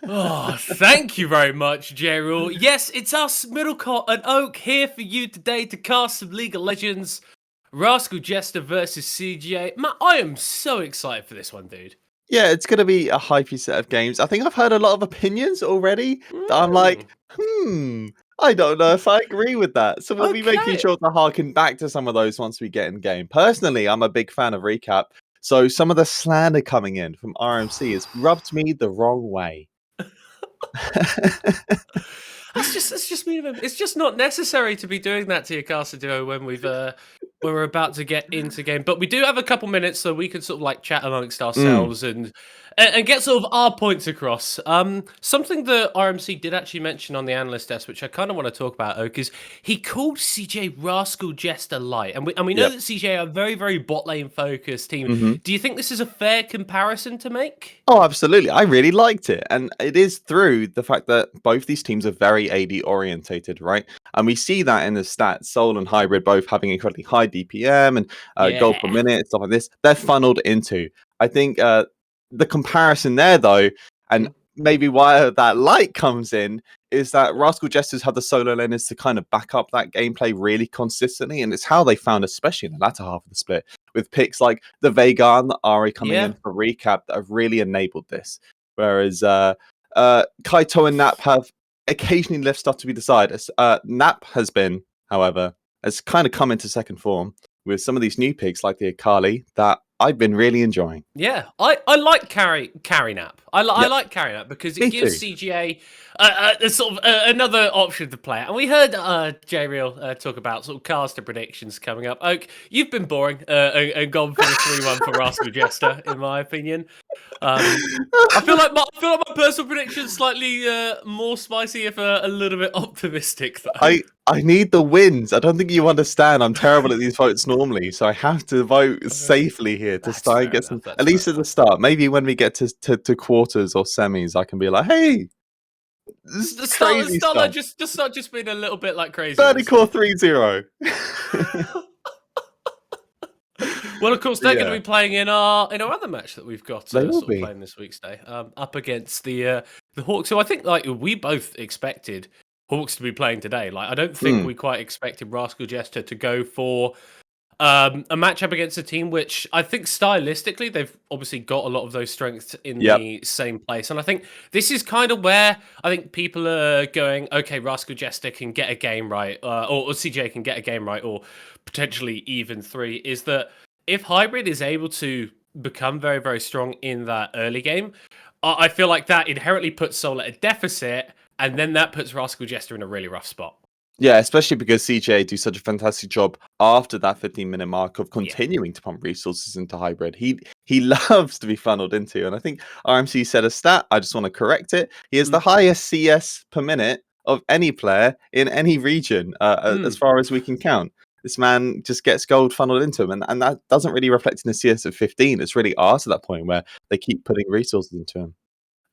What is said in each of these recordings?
Oh, thank you very much, J-Rule. Yes, it's us, Middlecott and Oak, here for you today to cast some League of Legends. Rascal Jester versus CJ. Man, I am so excited for this one, dude. Yeah, it's going to be a hypey set of games. I think I've heard a lot of opinions already that I'm like, I don't know if I agree with that. So we'll be making Okay. sure to harken back to some of those once we get in game. Personally, I'm a big fan of recap. So some of the slander coming in from RMC has rubbed me the wrong way. That's just mean of him. It's just not necessary to be doing that to your caster duo when we're about to get into game. But we do have a couple minutes, so we can sort of like chat amongst ourselves and get sort of our points across. Something that RMC did actually mention on the analyst desk, which I kind of want to talk about, Oak, is he called CJ Rascal Jester Light, and we know Yep. that CJ are a very very bot lane focused team. hmm Do you think this is a fair comparison to make? Oh, absolutely. I really liked it. And it is through the fact that both these teams are very AD orientated, right? And we see that in the stats. Soul and Hybrid both having incredibly high DPM and gold per Yeah. minute, stuff like this. They're funneled into. I think the comparison there, though, and maybe why that light comes in, is that Rascal Jesters have the solo laners to kind of back up that gameplay really consistently. And it's how they found, especially in the latter half of the split, with picks like the Veigar and the Ari coming in for recap that have really enabled this. Whereas Kaito and Nap have occasionally left stuff to be decided. Nap has been, however, has kind of come into second form with some of these new picks like the Akali that I've been really enjoying. Yeah, I like carry nap. I like carry nap because it Me gives too. CGA a sort of another option to play. And we heard J-Real talk about sort of caster predictions coming up. Oak, you've been boring and gone for the 3-1 for Rascal Jester, in my opinion. I feel like my personal prediction is slightly more spicy, if a little bit optimistic, though. I need the wins. I don't think you understand. I'm terrible at these votes normally, so I have to vote safely here to That's start and fair get enough. some. That's At fair least at the enough. start, maybe when we get to quarters or semis, I can be like, "Hey, this is crazy Start stuff." like just being a little bit like crazy. 30 core 3-0. Well, of course, they're going to be playing in our other match that we've got They will sort of be. playing this week's day, up against the Hawks. So I think like we both expected Hawks to be playing today. Like I don't think we quite expected Rascal Jester to go for a matchup against a team which I think stylistically they've obviously got a lot of those strengths in the same place. And I think this is kind of where I think people are going, okay, Rascal Jester can get a game right, or CJ can get a game right, or potentially even 3, is that if Hybrid is able to become very, very strong in that early game, I feel like that inherently puts Soul at a deficit, and then that puts Rascal Jester in a really rough spot. Yeah, especially because CJ do such a fantastic job after that 15-minute mark of continuing to pump resources into Hybrid. He loves to be funneled into, and I think RMC said a stat. I just want to correct it. He has the highest CS per minute of any player in any region, as far as we can count. This man just gets gold funneled into him, and that doesn't really reflect in the CS of 15. It's really ours at that point where they keep putting resources into him.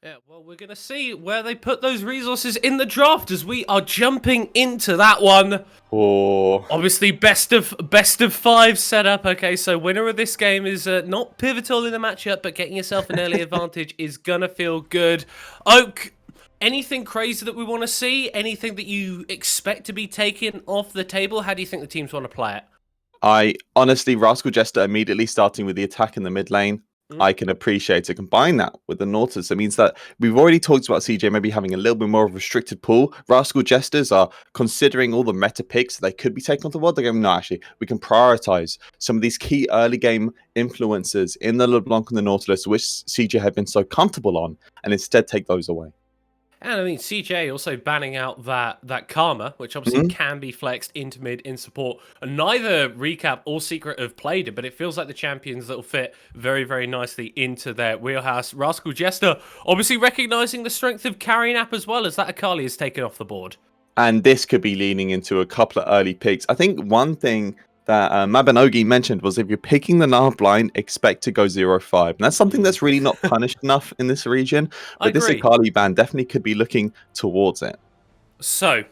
Yeah, well, we're going to see where they put those resources in the draft as we are jumping into that one. Obviously, best of 5 setup. Okay, so winner of this game is not pivotal in the matchup, but getting yourself an early advantage is going to feel good. Oak, anything crazy that we want to see? Anything that you expect to be taken off the table? How do you think the teams want to play it? I honestly, Rascal Jester immediately starting with the attack in the mid lane. I can appreciate to combine that with the Nautilus. It means that we've already talked about CJ maybe having a little bit more of a restricted pool. Rascal Jesters are considering all the meta picks that they could be taken off the board. They're going, no, actually, we can prioritize some of these key early game influences in the LeBlanc and the Nautilus, which CJ had been so comfortable on, and instead take those away. And I mean, CJ also banning out that Karma, which obviously can be flexed into mid in support. And neither Recap or Secret have played it, but it feels like the champions that will fit very, very nicely into their wheelhouse. Rascal Jester obviously recognizing the strength of carrying app as well as that Akali is taken off the board. And this could be leaning into a couple of early picks. I think one thing that Mabinogi mentioned was if you're picking the Nav blind, expect to go 0-5. And that's something that's really not punished enough in this region. But this Akali ban definitely could be looking towards it. So,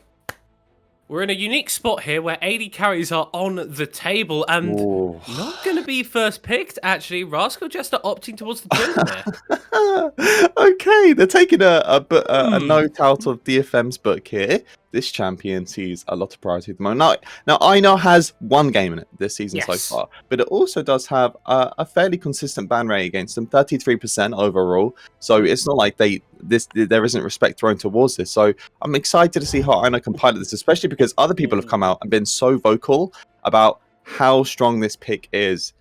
We're in a unique spot here where AD carries are on the table and Ooh. not going to be first picked, actually. Rascal Jester opting towards the Prism here. Okay, they're taking a Hmm. note out of DFM's book here. This champion sees a lot of priority at the moment. Now Einar has one game in it this season so Yes. far, but it also does have a fairly consistent ban rate against them, 33% overall. So it's not like there isn't respect thrown towards this. So I'm excited to see how Einar can pilot this, especially because other people have come out and been so vocal about how strong this pick is,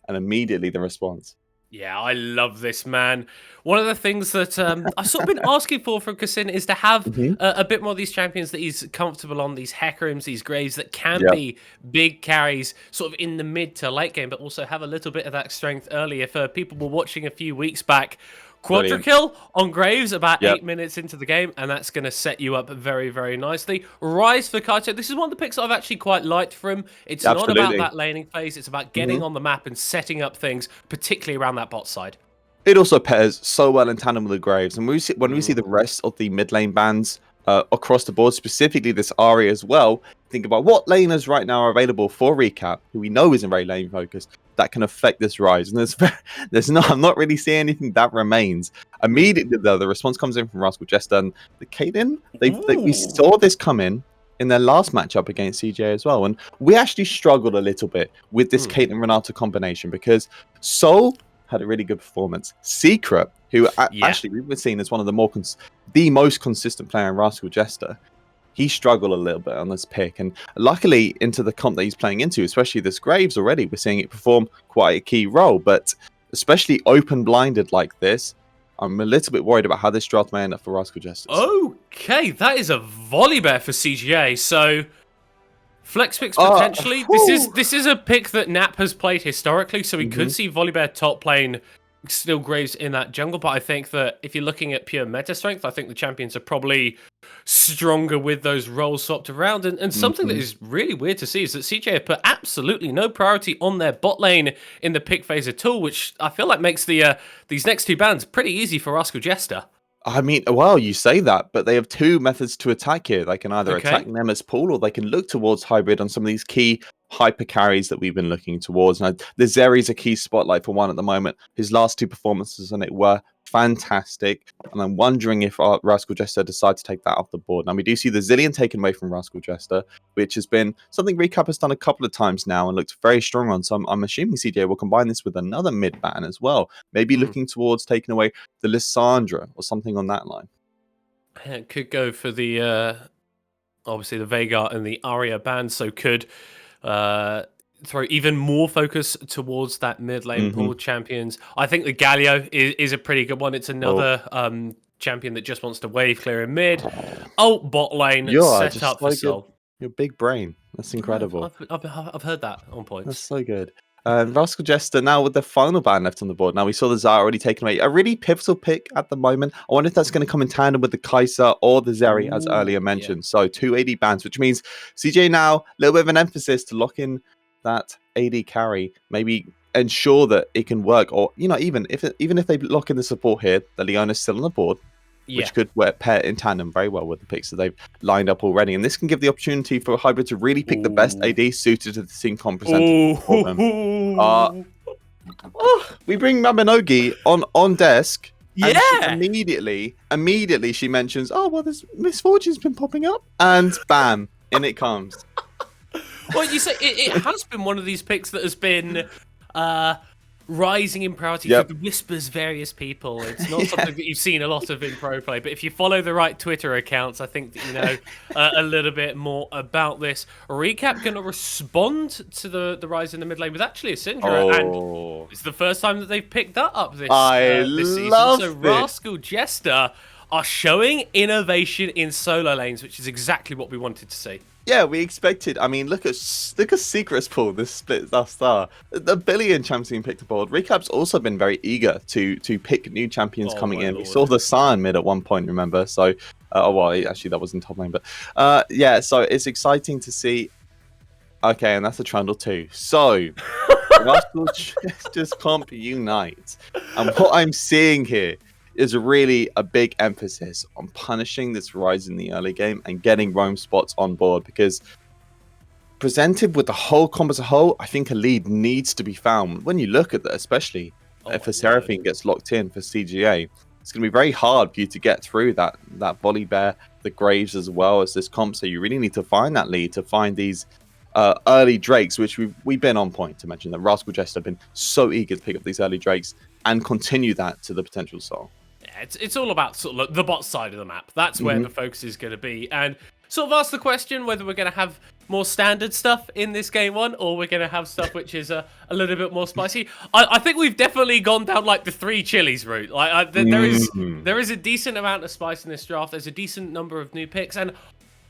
and immediately the response. Yeah, I love this, man. One of the things that I've sort of been asking for from Kassin is to have Mhm. a bit more of these champions that he's comfortable on, these Hekarims, these Graves that can Yep. be big carries sort of in the mid to late game, but also have a little bit of that strength early. If people were watching a few weeks back, Quadra Brilliant. kill on Graves about Yep. 8 minutes into the game, and that's going to set you up very, very nicely. Rise for Kaito. This is one of the picks that I've actually quite liked from him. It's not about Absolutely. that laning phase. It's about getting on the map and setting up things, particularly around that bot side. It also pairs so well in tandem with the Graves, and when we see the rest of the mid lane bans across the board, specifically this Ahri as well, think about what laners right now are available for Recap, who we know isn't very lane focused, that can affect this Rise. And I'm not really seeing anything that remains. Immediately, though, the response comes in from Rascal Jester and the Caitlyn. We saw this come in their last matchup against CJ as well, and we actually struggled a little bit with this Caitlyn Renato combination because Soul had a really good performance. Secret, who actually we've been seen as one of the most consistent player in Rascal Jester, he struggled a little bit on this pick. And luckily, into the comp that he's playing into, especially this Graves already, we're seeing it perform quite a key role. But especially open-blinded like this, I'm a little bit worried about how this draft may end up for Rascal Jesters. Okay, that is a volley bear for CGA. So flex picks potentially. This is a pick that Nap has played historically, so we could see Volibear top lane, still Graves in that jungle. But I think that if you're looking at pure meta strength, I think the champions are probably stronger with those roles swapped around. And something that is really weird to see is that CJ have put absolutely no priority on their bot lane in the pick phase at all, which I feel like makes the these next two bans pretty easy for Rascal Jester. I mean, well, you say that, but they have two methods to attack here. They can either attack them as pool, or they can look towards hybrid on some of these key hyper carries that we've been looking towards. Now, the Zeri's a key spotlight for one at the moment. His last two performances on it were fantastic, and I'm wondering if Rascal Jester decides to take that off the board. Now, we do see the Zillion taken away from Rascal Jester, which has been something Recap has done a couple of times now and looked very strong on. So I'm assuming CJ will combine this with another mid ban as well, maybe looking towards taking away the Lissandra or something on that line. It could go for the obviously the Veigar and the Arya band, so could throw even more focus towards that mid lane pool champions. I think the Galio is a pretty good one. It's another champion that just wants to wave clear in mid. Bot lane set up for Soul. Your big brain. That's incredible. I've heard that on points. That's so good. Rascal Jester now with the final ban left on the board. Now we saw the Zara already taken away. A really pivotal pick at the moment. I wonder if that's going to come in tandem with the Kai'Sa or the Zeri, as earlier mentioned. So 2 AD bans, which means CJ now a little bit of an emphasis to lock in that AD carry. Maybe ensure that it can work, or even if they lock in the support here, the Leona's still on the board. Which could pair in tandem very well with the picks that they've lined up already. And this can give the opportunity for Hybrid to really pick the best AD suited to the team comp presented for them. We bring Mabinogi on desk. And immediately she mentions, this misfortune's been popping up. And bam, in it comes. Well, you say it has been one of these picks that has been rising in priority for the whispers various people. It's not something that you've seen a lot of in pro play, but if you follow the right Twitter accounts, I think that you know a little bit more about this. Recap going to respond to the rise in the mid lane with actually a Syndra, and it's the first time that they've picked that up this season. So Rascal Jester are showing innovation in solo lanes, which is exactly what we wanted to see. Yeah, we expected. I mean, look at Secret's pool. This split thus far. The billion champion picked aboard. Recap's also been very eager to pick new champions coming in. Lord. We saw the Sion mid at one point, remember? So, actually that wasn't top lane, but yeah. So it's exciting to see. Okay, and that's a Trundle too. So, Rascal just comp unite, and what I'm seeing here is really a big emphasis on punishing this rise in the early game and getting roam spots on board, because presented with the whole comp as a whole, I think a lead needs to be found. When you look at that, especially if a Seraphine gets locked in for CGA, it's going to be very hard for you to get through that Volibear, the Graves as well as this comp. So you really need to find that lead, to find these early Drakes, which we've been on point to mention that Rascal Jester have been so eager to pick up these early Drakes and continue that to the potential Soul. Yeah, it's all about sort of the bot side of the map. That's where the focus is going to be. And sort of ask the question whether we're going to have more standard stuff in this game one, or we're going to have stuff which is a little bit more spicy. I think we've definitely gone down like the 3 chilies route. Like there is a decent amount of spice in this draft. There's a decent number of new picks, and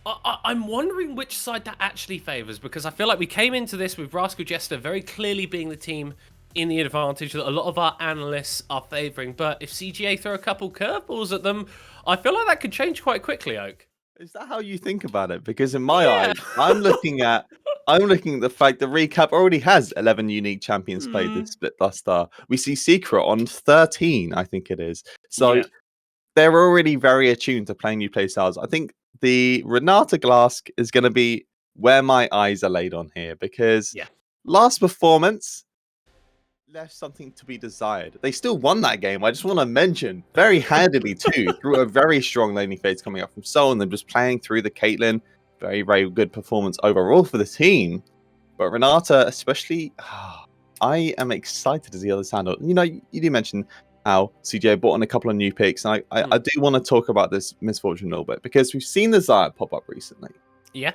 I'm wondering which side that actually favors, because I feel like we came into this with Rascal Jester very clearly being the team in the advantage that a lot of our analysts are favoring. But if CGA throw a couple curveballs at them, I feel like that could change quite quickly, Oak. Is that how you think about it? Because in my eyes, I'm looking at the fact that Recap already has 11 unique champions played this split thus far. We see Secret on 13, I think it is. So they're already very attuned to playing new playstyles. I think the Renata Glask is going to be where my eyes are laid on here, because last performance left something to be desired. They still won that game. I just want to mention very handily too, through a very strong laning phase coming up from Soul and them just playing through the Caitlyn. Very, very good performance overall for the team. But Renata, especially, I am excited to see how this handled. You know, you do mention how CJ brought in a couple of new picks, and I do want to talk about this misfortune a little bit, because we've seen the Zayat pop up recently. Yeah.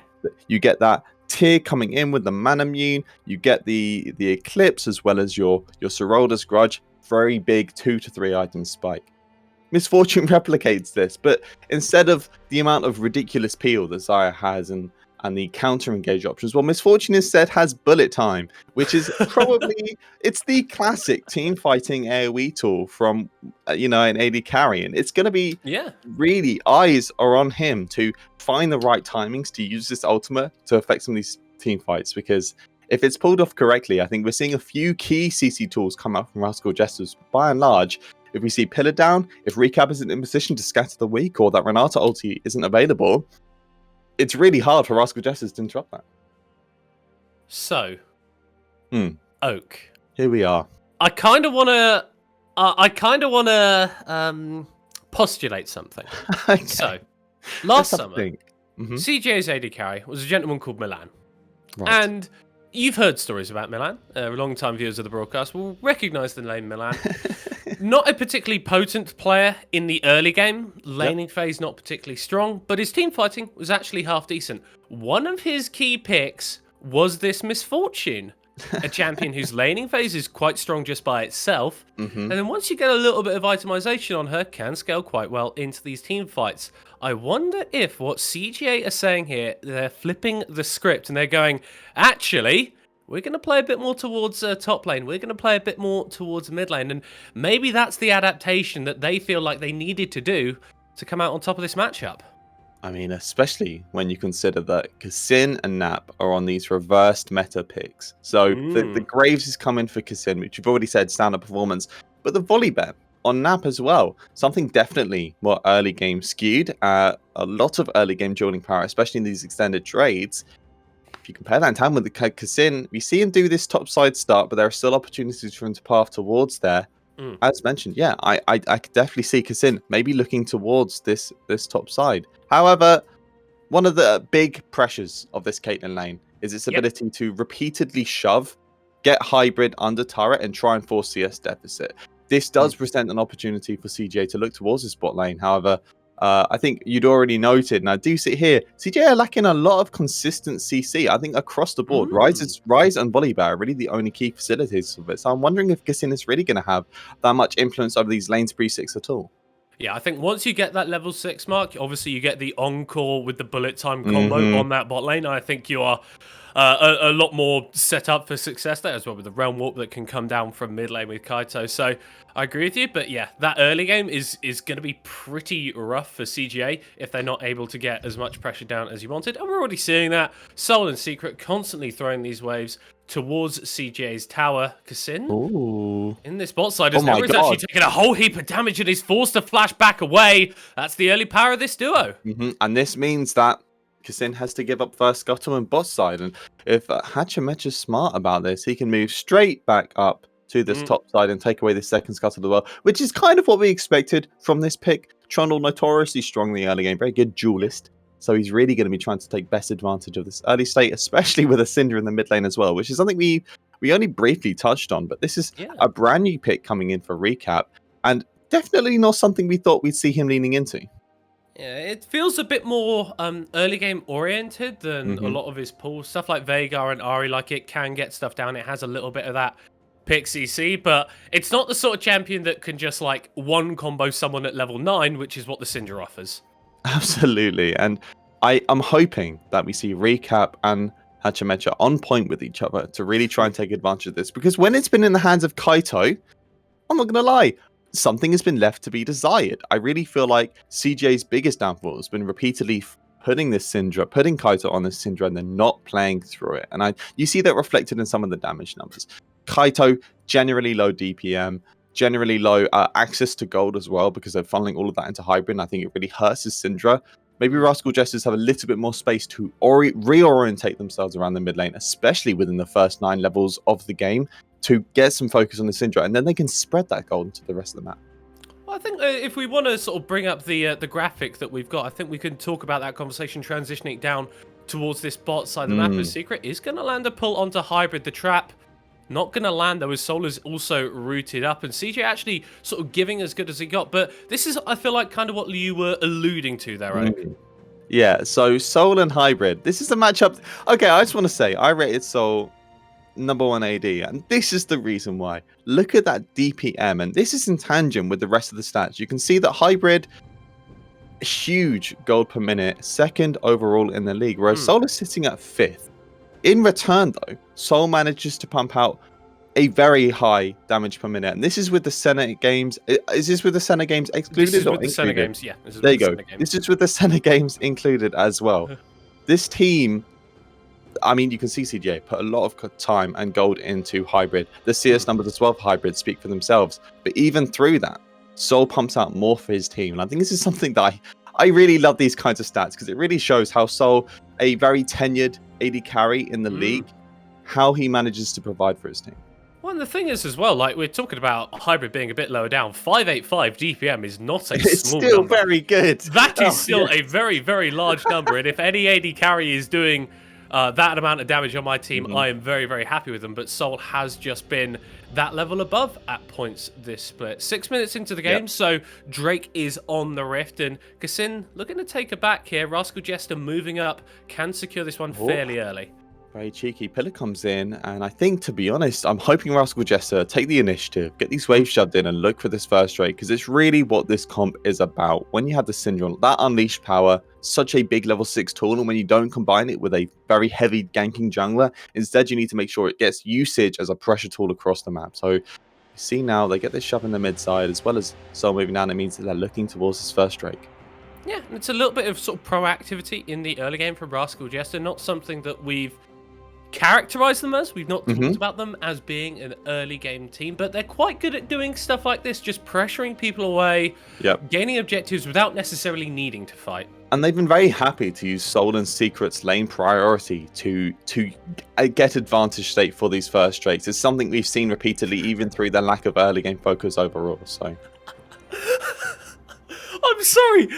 You get that tier coming in with the Manamune, you get the Eclipse as well as your Serolda's Grudge, very big 2 to 3 item spike. Misfortune replicates this, but instead of the amount of ridiculous peel that Xayah has and the counter engage options, well, Misfortune instead has bullet time, which is probably it's the classic team fighting AoE tool from an AD carry, and it's going to be really eyes are on him to find the right timings to use this ultimate to affect some of these team fights, because if it's pulled off correctly, I think we're seeing a few key CC tools come out from Rascal Jesters. By and large, if we see Pillar down, if Recap isn't in position to scatter the weak, or that Renata ulti isn't available, it's really hard for Rascal Jesters to interrupt that. So, Oak. Here we are. I kind of want to postulate something. Okay. So, last summer, CJ's AD carry was a gentleman called Milan. Right. And you've heard stories about Milan. Long-time viewers of the broadcast will recognise the name Milan. Not a particularly potent player in the early game. Laning phase not particularly strong, but his team fighting was actually half decent. One of his key picks was this Misfortune, a champion whose laning phase is quite strong just by itself. And then once you get a little bit of itemization on her, can scale quite well into these team fights. I wonder if what CGA are saying here, they're flipping the script and they're going, actually, we're going to play a bit more towards top lane. We're going to play a bit more towards mid lane. And maybe that's the adaptation that they feel like they needed to do to come out on top of this matchup. I mean, especially when you consider that Kassin and Nap are on these reversed meta picks. So the Graves is coming for Kassin, which you've already said, standard performance. But the Volibear on Nap as well. Something definitely more early game skewed. A lot of early game dueling power, especially in these extended trades. If you compare that in time with the Kassin, we see him do this top side start, but there are still opportunities for him to path towards there. As mentioned, I could definitely see Kassin maybe looking towards this top side. However, one of the big pressures of this Caitlyn lane is its ability to repeatedly shove, get hybrid under turret, and try and force CS deficit. This does present an opportunity for CJ to look towards the spot lane. However, I think you'd already noted, and I do see here, CJ are lacking a lot of consistent CC. I think across the board, Rise and Volibear are really the only key facilities of it. So I'm wondering if Kassin is really going to have that much influence over these lanes pre-6 at all. Yeah, I think once you get that level 6 mark, obviously you get the encore with the bullet time combo on that bot lane. I think you are a lot more set up for success there as well, with the Realm Warp that can come down from mid lane with Kaito. So I agree with you, but yeah, that early game is going to be pretty rough for CGA if they're not able to get as much pressure down as you wanted. And we're already seeing that. Soul and Secret constantly throwing these waves towards CJ's tower. Kassin Ooh. in this bot side, as Oh my Nero's actually God. taking a whole heap of damage and is forced to flash back away. That's the early power of this duo. And this means that Kassin has to give up first scuttle and bot side. And if Hachimecha's smart about this, he can move straight back up to this top side and take away the second scuttle as well, which is kind of what we expected from this pick. Trundle notoriously strong in the early game, very good duelist. So he's really going to be trying to take best advantage of this early state, especially with a Syndra in the mid lane as well, which is something we only briefly touched on. But this is a brand new pick coming in for recap, and definitely not something we thought we'd see him leaning into. Yeah, it feels a bit more early game oriented than a lot of his pulls. Stuff like Veigar and Ahri, like it can get stuff down. It has a little bit of that pick CC, but it's not the sort of champion that can just like one combo someone at level 9, which is what the Syndra offers. Absolutely, and I'm hoping that we see Recap and Hachimecha on point with each other to really try and take advantage of this, because when it's been in the hands of Kaito, I'm not going to lie, something has been left to be desired. I really feel like CJ's biggest downfall has been repeatedly putting Kaito on this Syndra and then not playing through it. And you see that reflected in some of the damage numbers. Kaito, generally low DPM, generally low access to gold as well, because they're funneling all of that into hybrid. And I think it really hurts his Syndra. Maybe Rascal Jesters have a little bit more space to reorientate themselves around the mid lane, especially within the first 9 levels of the game, to get some focus on the Syndra, and then they can spread that gold into the rest of the map. Well, I think if we want to sort of bring up the graphic that we've got, I think we can talk about that conversation transitioning down towards this bot side of the map. As Secret is going to land a pull onto hybrid. The trap not going to land, though, as Soul is also rooted up, and CJ actually sort of giving as good as he got. But this is, I feel like, kind of what you were alluding to there, Oak. Yeah, so Soul and hybrid. This is a matchup. Okay, I just want to say, I rated Soul #1 AD, and this is the reason why. Look at that DPM, and this is in tangent with the rest of the stats. You can see that hybrid, huge gold per minute, 2nd overall in the league, whereas Soul is sitting at 5th. In return, though, Soul manages to pump out a very high damage per minute, and this is with the Senate games. Is this with the Senate games excluded? This is or with the Senate games, yeah. There you go. This is with the Senate games included as well. This team, I mean, you can see CJ put a lot of time and gold into hybrid. The CS numbers as well for hybrid speak for themselves. But even through that, Soul pumps out more for his team. And I think this is something that I really love these kinds of stats, because it really shows how Soul, a very tenured AD carry in the league, how he manages to provide for his team. Well, and the thing is as well, like we're talking about hybrid being a bit lower down, 585 DPM is not a it's small still number. Very good. That is still a very, very large number. And if any AD carry is doing that amount of damage on my team, I am very, very happy with them. But Soul has just been that level above at points this split. 6 minutes into the game, so Drake is on the Rift, and Kassin looking to take a back here. Rascal Jester moving up, can secure this one fairly early. Very cheeky. Pillar comes in, and I think, to be honest, I'm hoping Rascal Jester take the initiative, get these waves shoved in, and look for this first Drake, because it's really what this comp is about. When you have the Syndrome, that unleashed power, such a big level 6 tool, and when you don't combine it with a very heavy ganking jungler, instead you need to make sure it gets usage as a pressure tool across the map. So you see now they get this shove in the mid side, as well as Soul moving down. It means that they're looking towards this first Drake. Yeah, it's a little bit of sort of proactivity in the early game from Rascal Jester, not something that we've characterize them as. We've not talked about them as being an early game team, but they're quite good at doing stuff like this, just pressuring people away, gaining objectives without necessarily needing to fight. And they've been very happy to use Soul and Secret's lane priority to get advantage state for these first Drakes. It's something we've seen repeatedly, even through their lack of early game focus overall. So I'm sorry.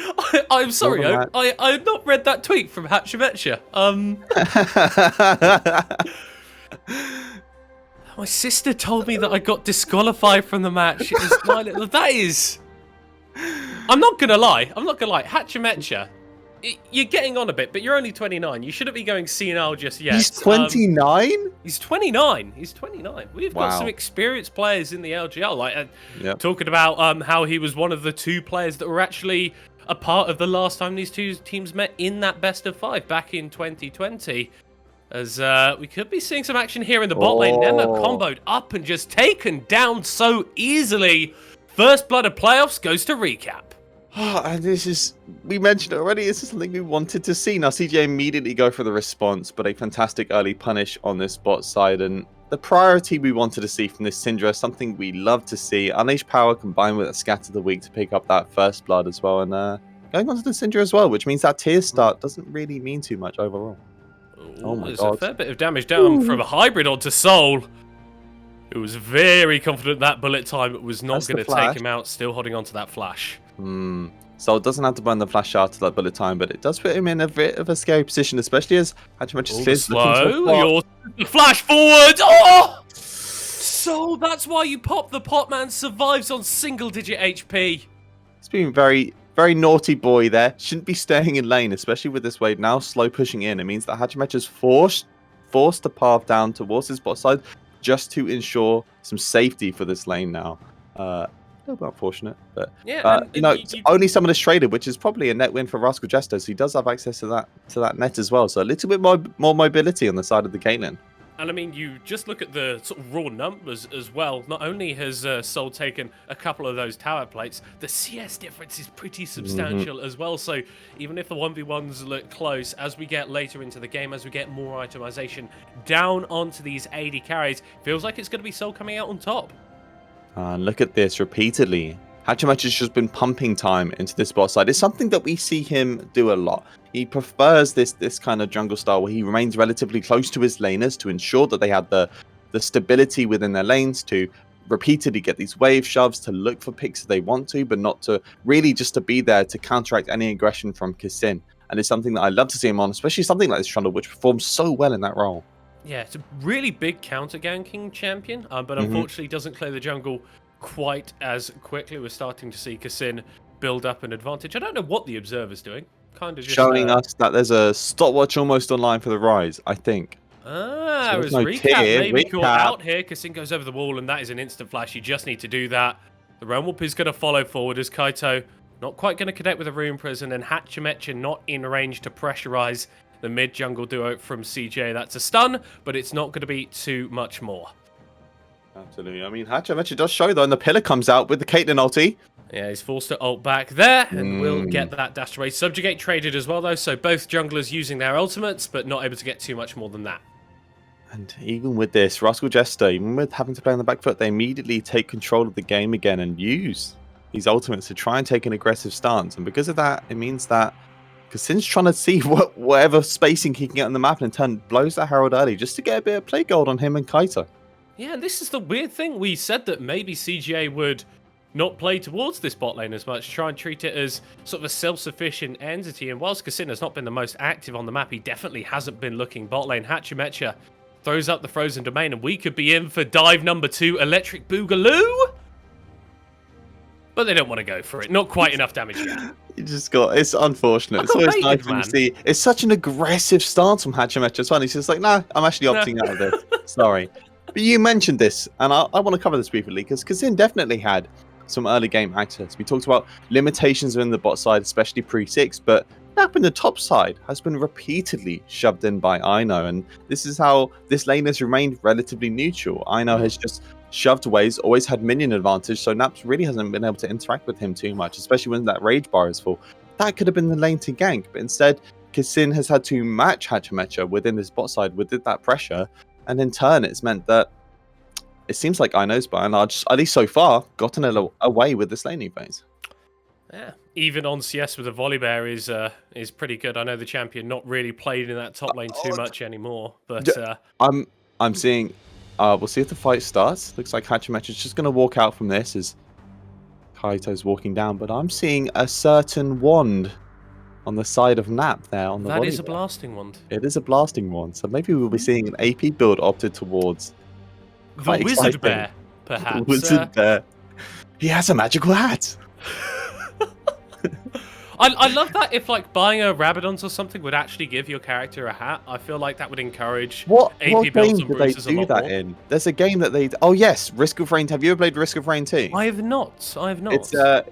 I'm sorry. I have not read that tweet from Hachimecha. My sister told me that I got disqualified from the match. It was my little, that is. I'm not gonna lie. Hachimecha, you're getting on a bit, but you're only 29. You shouldn't be going senile just yet. He's 29? He's 29. He's 29. We've got some experienced players in the LJL. Like talking about how he was one of the 2 players that were actually a part of the last time these 2 teams met in that best of 5 back in 2020. As we could be seeing some action here in the bot lane. Nema comboed up and just taken down so easily. First blood of playoffs goes to recap. And this is we mentioned it already. This is something we wanted to see. Now, CJ immediately go for the response, but a fantastic early punish on this bot side. And the priority we wanted to see from this Syndra, something we love to see. Unleash Power combined with a Scatter the Weak to pick up that first blood as well. And going on to the Syndra as well, which means that tier start doesn't really mean too much overall. Oh my There's god. a fair bit of damage down from a hybrid onto Soul. Who was very confident that bullet time was not going to take him out, still holding on to that flash. So it doesn't have to burn the flash out to that bullet time, but it does put him in a bit of a scary position, especially as Hachimecha clears slow. Your flash forward. Oh! So that's why you pop the pot man survives on single-digit HP. He's been very, very naughty boy there. Shouldn't be staying in lane, especially with this wave now slow pushing in. It means that Hachimecha's forced the path down towards his bot side, just to ensure some safety for this lane now. A little bit unfortunate, but yeah, only someone is traded, which is probably a net win for Rascal Jesters. He does have access to that net as well, so a little bit more mobility on the side of the Caitlyn. And I mean, you just look at the sort of raw numbers as well. Not only has Soul taken a couple of those tower plates, the CS difference is pretty substantial as well. So even if the 1v1s look close, as we get later into the game, as we get more itemization down onto these AD carries, feels like it's going to be Soul coming out on top. And look at this repeatedly. Hachimecha's just been pumping time into this bot side. It's something that we see him do a lot. He prefers this kind of jungle style where he remains relatively close to his laners to ensure that they have the stability within their lanes to repeatedly get these wave shoves, to look for picks if they want to, but not to really just to be there to counteract any aggression from Kissin. And it's something that I love to see him on, especially something like this Trundle, which performs so well in that role. Yeah, it's a really big counter-ganking champion, but unfortunately doesn't clear the jungle quite as quickly. We're starting to see Kissin build up an advantage. I don't know what the Observer's doing. Kind of just showing us that there's a stopwatch almost online for the Rise, I think. So as recap maybe caught out here. Kissin goes over the wall, and that is an instant flash. You just need to do that. The Realm Warp is going to follow forward as Kaito not quite going to connect with a Rune Prison, and Hachimecha not in range to pressurize the mid-jungle duo from CJ. That's a stun, but it's not going to be too much more. Absolutely. I mean, Hachimecha does show, though, and the pillar comes out with the Caitlyn ulti. Yeah, he's forced to ult back there, and will get that dash away. Subjugate traded as well, though, so both junglers using their ultimates, but not able to get too much more than that. And even with this, Rascal Jester, even with having to play on the back foot, they immediately take control of the game again and use these ultimates to try and take an aggressive stance. And because of that, it means that Kassin's trying to see whatever spacing he can get on the map, and in turn blows the Herald early just to get a bit of play gold on him and Kaito. Yeah, and this is the weird thing. We said that maybe CGA would not play towards this bot lane as much, try and treat it as sort of a self-sufficient entity. And whilst Kassin has not been the most active on the map, he definitely hasn't been looking bot lane. Hachimecha throws up the frozen domain, and we could be in for dive number 2, Electric Boogaloo. But they don't want to go for it. Not quite enough damage yet. It's unfortunate. It's always nice to see. It's such an aggressive stance from Hachimecha as well. He's just like, nah, I'm actually opting out of this. Sorry. But you mentioned this, and I want to cover this briefly, because Kassin definitely had some early game access. We talked about limitations in the bot side, especially pre-6, but Nap in the top side has been repeatedly shoved in by Ino, and this is how this lane has remained relatively neutral. Ino has just shoved waves, always had minion advantage, so Naps really hasn't been able to interact with him too much, especially when that rage bar is full. That could have been the lane to gank, but instead Kassin has had to match Hachimecha within this bot side with that pressure, and in turn it's meant that it seems like Ino's by and large, at least so far, gotten away with this laning phase. Yeah, even on CS with a Volibear is pretty good. I know the champion not really played in that top lane too much anymore, but I'm seeing. We'll see if the fight starts. Looks like Hachimecha's just going to walk out from this as Kaito's walking down, but I'm seeing a certain wand on the side of Nap there on the Volibear. That is a blasting wand. It is a blasting wand, so maybe we'll be seeing an AP build opted towards the Wizard Bear, perhaps. The Wizard Bear. He has a magical hat. I love that if like buying a Rabadons or something would actually give your character a hat. I feel like that would encourage what AP game builds do they do that in? There's a game that they... Oh yes, Risk of Rain. Have you ever played Risk of Rain 2? I have not. It's a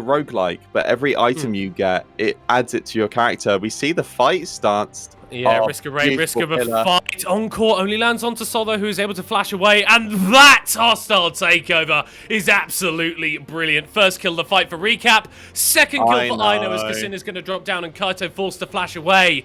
roguelike, but every item you get, it adds it to your character. We see the fight starts. Yeah, Oh, risk of rain, risk beautiful of a pillar. fight. Encore only lands onto Solo, who is able to flash away, and that hostile takeover is absolutely brilliant. First kill of the fight for Recap. Second kill for Aino as Kassin is going to drop down and Kaito forced to flash away.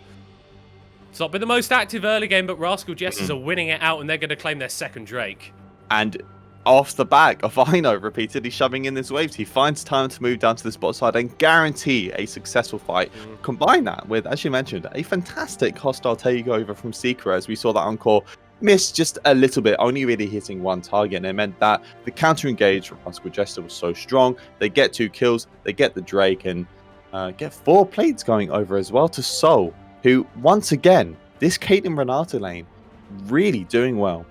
It's not been the most active early game, but Rascal Jesters are winning it out, and they're going to claim their second Drake. And off the back of Aino repeatedly shoving in this waves, he finds time to move down to the spot side and guarantee a successful fight. Combine that with, as you mentioned, a fantastic hostile takeover from Secret, as we saw that Encore missed just a little bit, only really hitting one target, and it meant that the counter engage from Rascal Jester was so strong. They get 2 kills, they get the Drake, and get 4 plates going over as well to Soul, who, once again, this Caitlyn Renato lane, really doing well.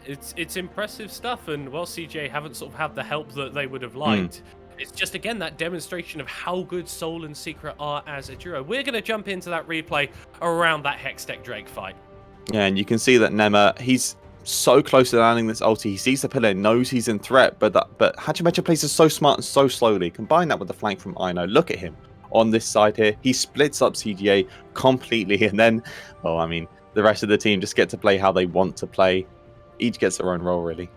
It's impressive stuff, and while CJ haven't sort of had the help that they would have liked, it's just, again, that demonstration of how good Soul and Secret are as a duo. We're going to jump into that replay around that Hextech Drake fight. Yeah, and you can see that Nema, he's so close to landing this ulti. He sees the pillar, knows he's in threat, but Hachimecha plays so smart and so slowly. Combine that with the flank from Aino. Look at him on this side here. He splits up CGA completely, and then, well, I mean, the rest of the team just get to play how they want to play. Each gets their own role, really.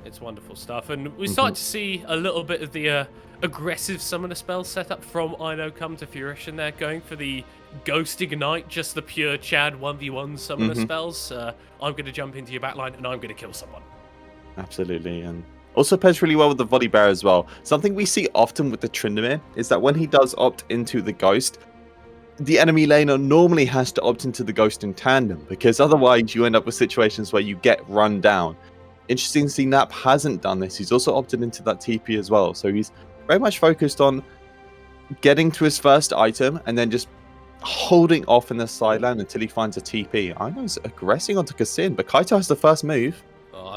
It's wonderful stuff, and we start to see a little bit of the aggressive summoner spell setup from Aino come to fruition. They're going for the Ghost Ignite, just the pure Chad 1v1 summoner spells. I'm going to jump into your backline, and I'm going to kill someone. Absolutely, and also pairs really well with the Volley Bear as well. Something we see often with the Tryndamere is that when he does opt into the Ghost, the enemy laner normally has to opt into the Ghost in tandem, because otherwise you end up with situations where you get run down. Interesting to see Nap hasn't done this. He's also opted into that TP as well, so he's very much focused on getting to his first item and then just holding off in the sideline until he finds a TP. I know he's aggressing onto Kassin, but Kaito has the first move.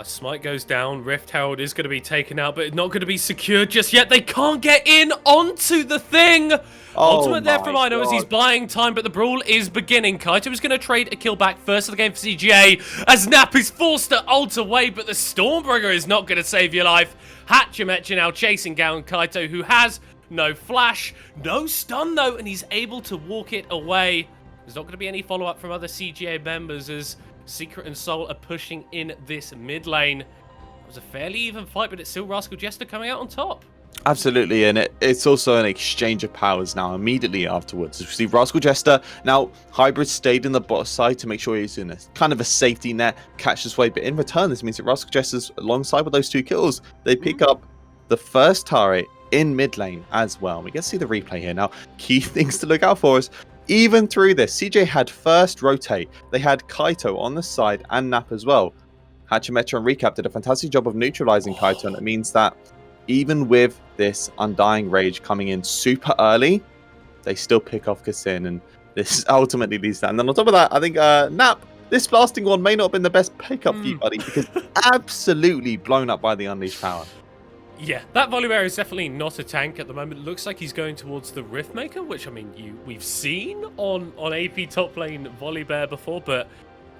Smite goes down, Rift Herald is going to be taken out, but not going to be secured just yet. They can't get in onto the thing. Ultimate there from Aino as he's buying time, but the brawl is beginning. Kaito is going to trade a kill back first of the game for CGA as Nap is forced to ult away, but the Stormbringer is not going to save your life. Hachimecha now chasing down Kaito, who has no flash, no stun though, and he's able to walk it away. There's not going to be any follow-up from other CGA members as Secret and Soul are pushing in this mid lane. It was a fairly even fight, but it's still Rascal Jester coming out on top. Absolutely, and it's also an exchange of powers now immediately afterwards. You see Rascal Jester, now Hybrid stayed in the bot side to make sure he's in a kind of a safety net, catch this way, but in return this means that Rascal Jester's alongside with those 2 kills, they pick up the first turret in mid lane as well. We get to see the replay here now. Key things to look out for is, even through this, CJ had first rotate. They had Kaito on the side and Nap as well. Hachimecha and Recap did a fantastic job of neutralizing Kaito, and it means that even with this Undying Rage coming in super early, they still pick off Kassin, and this ultimately leads to that. And then on top of that, I think Nap, this blasting one may not have been the best pickup for you, buddy, because absolutely blown up by the Unleashed power. Yeah, that Volley Bear is definitely not a tank at the moment. Looks like he's going towards the Riftmaker, which, I mean, we've seen on AP top lane Volley Bear before, but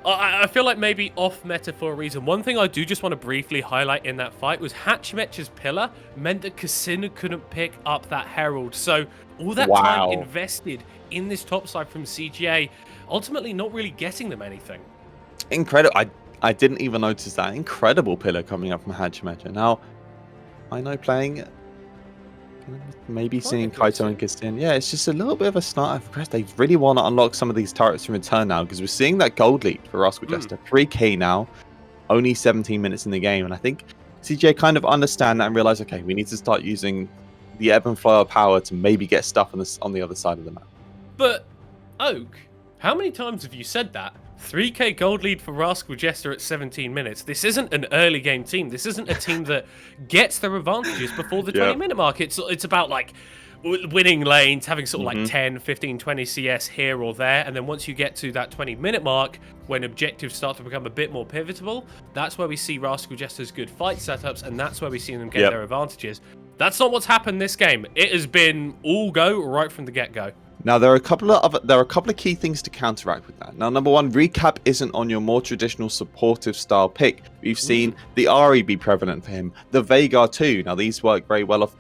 I feel like maybe off meta for a reason. One thing I do just want to briefly highlight in that fight was Hachimecha's pillar meant that Kassin couldn't pick up that Herald. So all that time invested in this top side from CGA, ultimately not really getting them anything. Incredible. I didn't even notice that. Incredible pillar coming up from Hachimecha. Now, I know playing, maybe seeing Kaito and Kassin. Yeah, it's just a little bit of a start for Crest. They really want to unlock some of these turrets in return now, because we're seeing that gold lead for Rascal Jester. 3k now, only 17 minutes in the game. And I think CJ kind of understand that and realize, okay, we need to start using the ebb and flow of power to maybe get stuff on the other side of the map. But, Oak, how many times have you said that? 3k gold lead for Rascal Jester at 17 minutes. This isn't an early game team. This isn't a team that gets their advantages before the 20-minute mark. It's about like winning lanes, having sort of like 10, 15, 20 CS here or there. And then once you get to that 20-minute mark, when objectives start to become a bit more pivotal, that's where we see Rascal Jester's good fight setups, and that's where we see them get their advantages. That's not what's happened this game. It has been all go right from the get-go. Now there are a couple of key things to counteract with that. Now, number one, Recap isn't on your more traditional supportive style pick. We've seen the Ari be prevalent for him, the Veigar too. Now these work very well off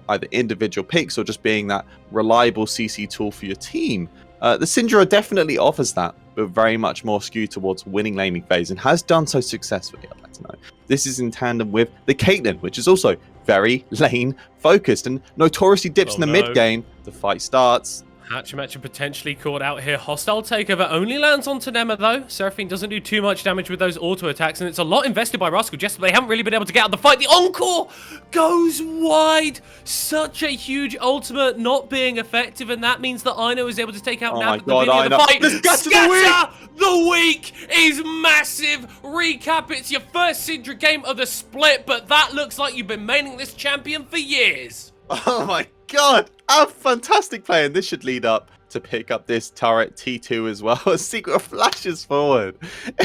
either individual picks or just being that reliable CC tool for your team. The Syndra definitely offers that, but very much more skewed towards winning laning phase and has done so successfully, I'd like to know. This is in tandem with the Caitlyn, which is also very lane focused and notoriously dips in the mid game. The fight starts. Hachimecha potentially caught out here. Hostile takeover only lands onto Nema though. Seraphine doesn't do too much damage with those auto attacks, and it's a lot invested by Rascal Jester. They haven't really been able to get out of the fight. The Encore goes wide. Such a huge ultimate not being effective, and that means that Ino is able to take out Nap at the beginning of the fight. The week is massive. Recap, it's your first Syndra game of the split, but that looks like you've been maining this champion for years. Oh my god, a fantastic play, and this should lead up to pick up this turret T2 as well. A Secret flashes forward.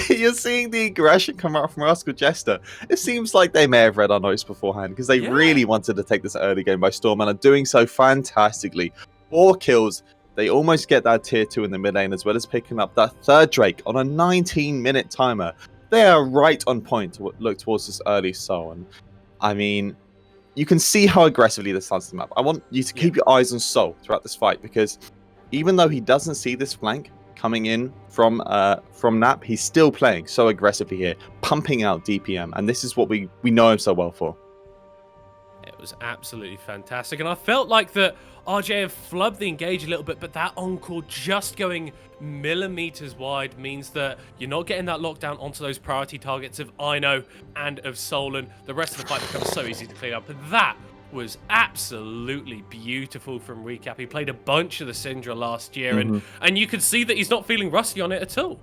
You're seeing the aggression come out from Rascal Jester. It seems like they may have read our notes beforehand because they really wanted to take this early game by storm and are doing so fantastically. 4 kills. They almost get that tier 2 in the mid lane as well as picking up that third Drake on a 19-minute timer. They are right on point to look towards this early soul. And I mean, you can see how aggressively this starts the map. I want you to keep your eyes on Soul throughout this fight because even though he doesn't see this flank coming in from Nap, he's still playing so aggressively here, pumping out DPM, and this is what we know him so well for. It was absolutely fantastic, and I felt like that RJ have flubbed the engage a little bit, but that Encore just going millimeters wide means that you're not getting that lockdown onto those priority targets of Ino and of Solan. The rest of the fight becomes so easy to clean up, and that was absolutely beautiful from Recap. He played a bunch of the Syndra last year, and you could see that he's not feeling rusty on it at all.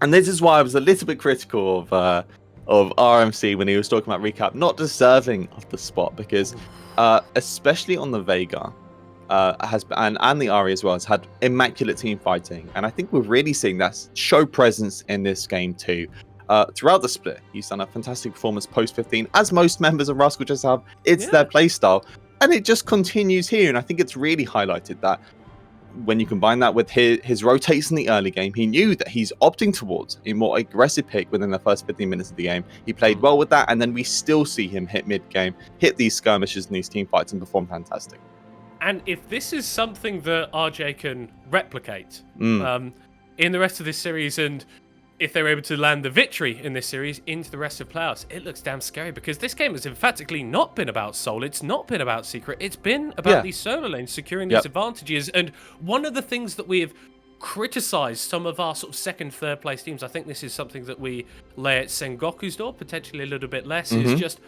And this is why I was a little bit critical of RMC when he was talking about Recap not deserving of the spot, because especially on the Veigar and the Ahri as well has had immaculate team fighting, and I think we're really seeing that show presence in this game too. Throughout the split, he's done a fantastic performance post 15, as most members of Rascal just have. It's their playstyle, and it just continues here, and I think it's really highlighted that when you combine that with his rotates in the early game, he knew that he's opting towards a more aggressive pick within the first 15 minutes of the game. He played well with that, and then we still see him hit mid-game, hit these skirmishes and these team fights, and perform fantastic. And if this is something that RJ can replicate in the rest of this series, and if they're able to land the victory in this series into the rest of playoffs, it looks damn scary, because this game has emphatically not been about Soul. It's not been about Secret. It's been about these solo lanes securing these advantages. And one of the things that we have criticized some of our sort of second, third place teams, I think this is something that we lay at Sengoku's door, potentially a little bit less, is just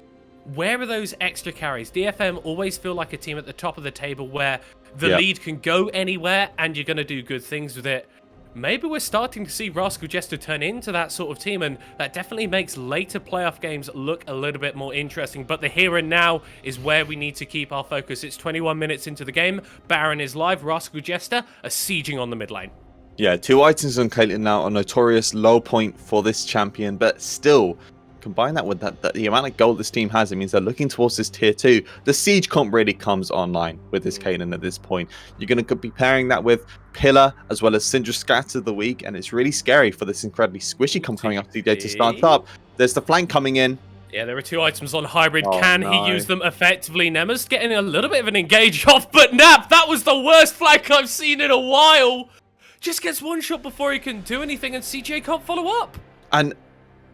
where are those extra carries? DFM always feel like a team at the top of the table where the lead can go anywhere and you're going to do good things with it. Maybe we're starting to see Rascal Jester turn into that sort of team, and that definitely makes later playoff games look a little bit more interesting. But the here and now is where we need to keep our focus. It's 21 minutes into the game. Baron is live. Rascal Jester are sieging on the mid lane. Yeah, 2 items on Caitlyn now, a notorious low point for this champion, but still, combine that with the amount of gold this team has, it means they're looking towards this tier 2. The siege comp really comes online with this Caitlyn at this point. You're going to be pairing that with Pillar as well as Syndra Scatter of the week, and it's really scary for this incredibly squishy comp coming up DJ to start up. There's the flank coming in. Yeah, there are 2 items on Hybrid. Can he use them effectively? Nema's getting a little bit of an engage off, but Nap, that was the worst flank I've seen in a while. Just gets one shot before he can do anything, and CJ can't follow up. And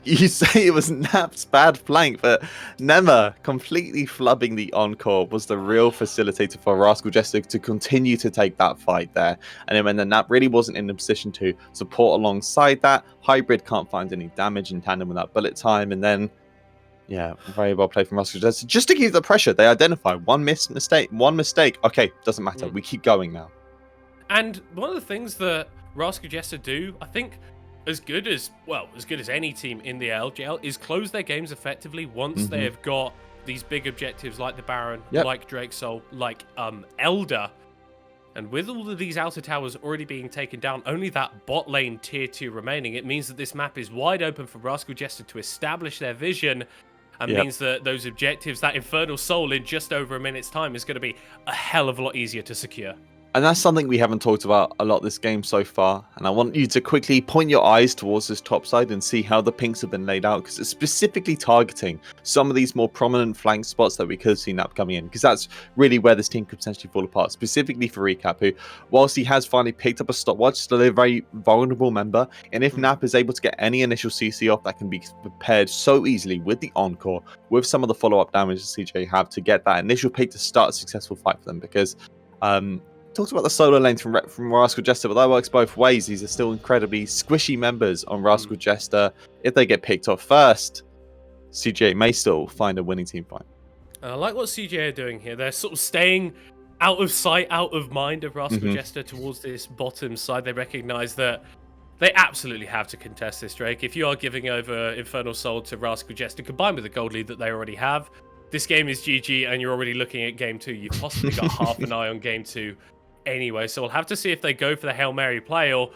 you say it was Nap's bad flank, but Nema completely flubbing the Encore was the real facilitator for Rascal Jester to continue to take that fight there. And then when the Nap really wasn't in a position to support alongside that, Hybrid can't find any damage in tandem with that bullet time. And then, yeah, very well played from Rascal Jester. Just to keep the pressure, they identify one mistake. Okay, doesn't matter. We keep going now. And one of the things that Rascal Jester do, I think, as good as any team in the LJL, is close their games effectively once they have got these big objectives like the Baron, like Drake Soul, like Elder. And with all of these outer towers already being taken down, only that bot lane tier 2 remaining, it means that this map is wide open for Rascal Jester to establish their vision, and means that those objectives, that Infernal Soul in just over a minute's time, is going to be a hell of a lot easier to secure. And that's something we haven't talked about a lot this game so far. And I want you to quickly point your eyes towards this top side and see how the pinks have been laid out, because it's specifically targeting some of these more prominent flank spots that we could have seen Nap coming in, because that's really where this team could potentially fall apart. Specifically for Recap, who, whilst he has finally picked up a stopwatch, still a very vulnerable member. And if Nap is able to get any initial CC off, that can be prepared so easily with the Encore, with some of the follow-up damage that CJ have to get that initial pick to start a successful fight for them. Because talked about the solo lane from Rascal Jester, but that works both ways. These are still incredibly squishy members on Rascal Jester. If they get picked off first, CJ may still find a winning team fight. I like what CJ are doing here. They're sort of staying out of sight, out of mind of Rascal Jester towards this bottom side. They recognize that they absolutely have to contest this, Drake. If you are giving over Infernal Soul to Rascal Jester, combined with the gold lead that they already have, this game is GG, and you're already looking at game 2. You've possibly got half an eye on game 2 anyway, so we'll have to see if they go for the Hail Mary play, or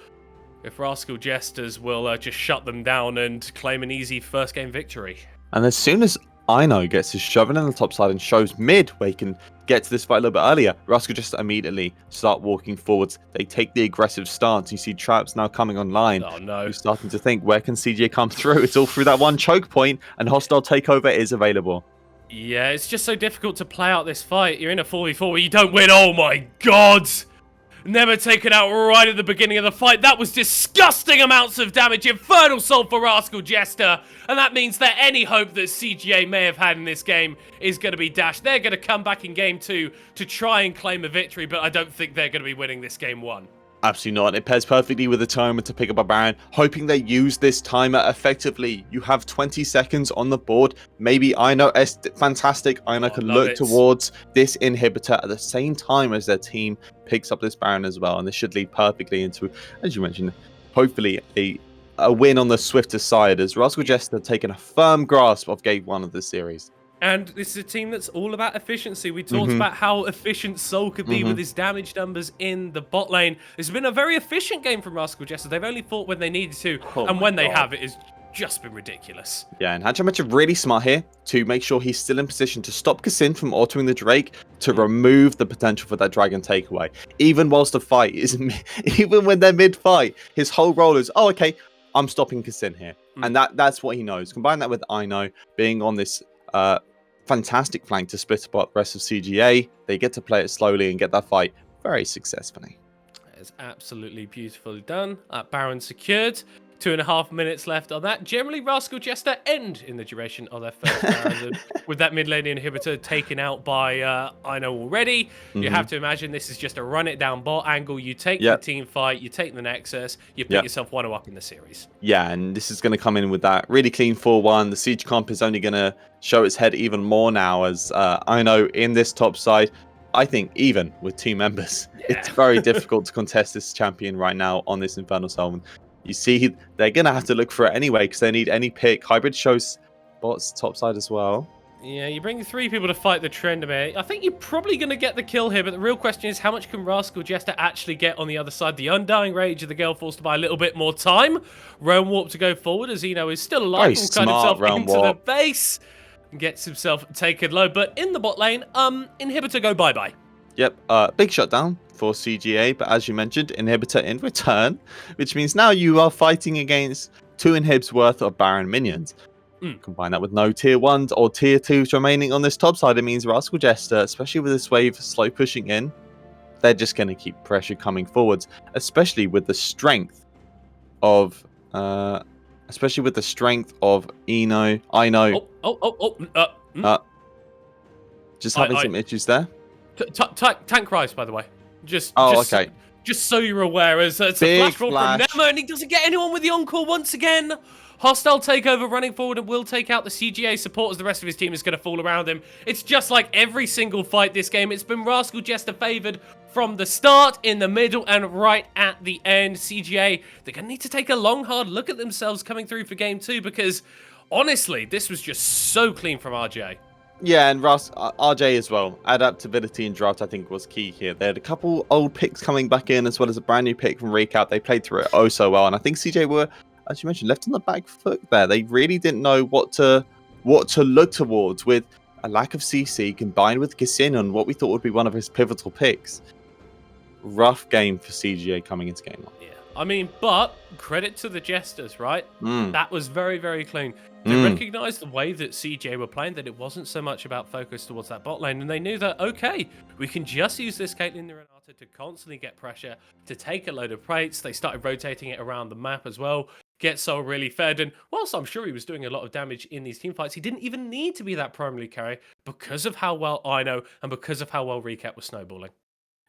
if Rascal Jesters will just shut them down and claim an easy first game victory. And as soon as Ino gets his shoving in the top side and shows mid where he can get to this fight a little bit earlier, Rascal Jester immediately start walking forwards. They take the aggressive stance. You see traps now coming online. Oh no. You're starting to think, where can CJ come through? It's all through that one choke point, and hostile takeover is available. Yeah, it's just so difficult to play out this fight. You're in a 4v4 where you don't win. Oh my god! Never taken out right at the beginning of the fight. That was disgusting amounts of damage. Infernal Soul for Rascal Jester. And that means that any hope that CGA may have had in this game is going to be dashed. They're going to come back in game 2 to try and claim a victory, but I don't think they're going to be winning this game 1. Absolutely not. It pairs perfectly with the timer to pick up a Baron, hoping they use this timer effectively. You have 20 seconds on the board. Maybe Ino is fantastic. Ino can look towards this inhibitor at the same time as their team picks up this Baron as well. And this should lead perfectly into, as you mentioned, hopefully a win on the Swifter side, as Rascal Jester taking a firm grasp of game 1 of the series. And this is a team that's all about efficiency. We talked about how efficient Soul could be with his damage numbers in the bot lane. It's been a very efficient game from Rascal Jester. They've only fought when they needed to, and when they have, it has just been ridiculous. Yeah, and Hachamecha really smart here to make sure he's still in position to stop Kassin from autoing the Drake, to remove the potential for that Dragon takeaway. Even whilst the fight is, even when they're mid-fight, his whole role is, oh, okay, I'm stopping Kassin here. And that's what he knows. Combine that with Ino being on this fantastic flank to split apart the rest of CGA. They get to play it slowly and get that fight very successfully. It's absolutely beautifully done. Baron secured. 2.5 minutes left on that. Generally, Rascal Jester end in the duration of their first Baron. With that mid lane inhibitor taken out by Ino already, you have to imagine this is just a run it down bot angle. You take the team fight, you take the Nexus, you pick yourself 1-0 up in the series. Yeah, and this is going to come in with that really clean 4-1. The Siege comp is only going to show its head even more now, as Ino in this top side. I think even with 2 members, it's very difficult to contest this champion right now on this Infernal Soul. You see, they're going to have to look for it anyway, because they need any pick. Hybrid shows bots top side as well. Yeah, you bring 3 people to fight the Tryndamere. I think you're probably going to get the kill here, but the real question is, how much can Rascal Jester actually get on the other side? The Undying Rage of the Gale Force to buy a little bit more time. Realm Warp to go forward, as Eno is still alive. Will cut himself into the base. Gets himself taken low, but in the bot lane, Inhibitor go bye-bye. Yep, big shutdown for CGA, but as you mentioned, Inhibitor in return, which means now you are fighting against 2 inhibs worth of Baron minions. Combine that with no tier 1s or tier 2s remaining on this top side, it means Rascal Jester, especially with this wave slow pushing in, they're just going to keep pressure coming forwards, especially with the strength of Eno. Just having some issues there. Tank rise, by the way. Just so you're aware, as it's a flash roll from Nema, and he doesn't get anyone with the Encore once again. Hostile takeover running forward and will take out the CGA support, as the rest of his team is going to fall around him. It's just like every single fight this game. It's been Rascal Jester favored from the start, in the middle, and right at the end. CGA, they're going to need to take a long, hard look at themselves coming through for game 2, because honestly, this was just so clean from RJ. Yeah, and RJ as well. Adaptability and draft, I think, was key here. They had a couple old picks coming back in, as well as a brand new pick from Recap. They played through it oh so well, and I think CJ were, as you mentioned, left on the back foot there. They really didn't know what to look towards, with a lack of CC combined with Kassin on what we thought would be one of his pivotal picks. rough game for CGA coming into game 1. Yeah, I mean, but credit to the Jesters, right? That was very, very clean. They recognized the way that CGA were playing, that it wasn't so much about focus towards that bot lane, and they knew that, okay, we can just use this Caitlyn Renata to constantly get pressure, to take a load of plates. They started rotating it around the map as well, get Sol really fed, and whilst I'm sure he was doing a lot of damage in these team fights, he didn't even need to be that primary carry because of how well I know and because of how well Recap was snowballing.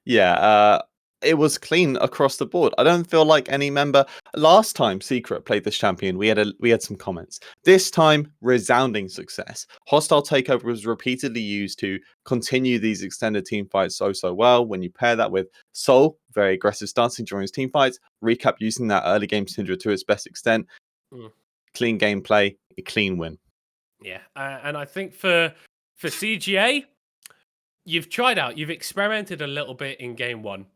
Yeah, it was clean across the board. I don't feel like any member last time Secret played this champion, we had some comments. This time, resounding success. Hostile takeover was repeatedly used to continue these extended team fights so well. When you pair that with Sol, very aggressive stancing during his team fights, Recap using that early game Syndra to its best extent. Clean gameplay, a clean win. Yeah, and I think for CGA, you've tried out, you've experimented a little bit in game 1.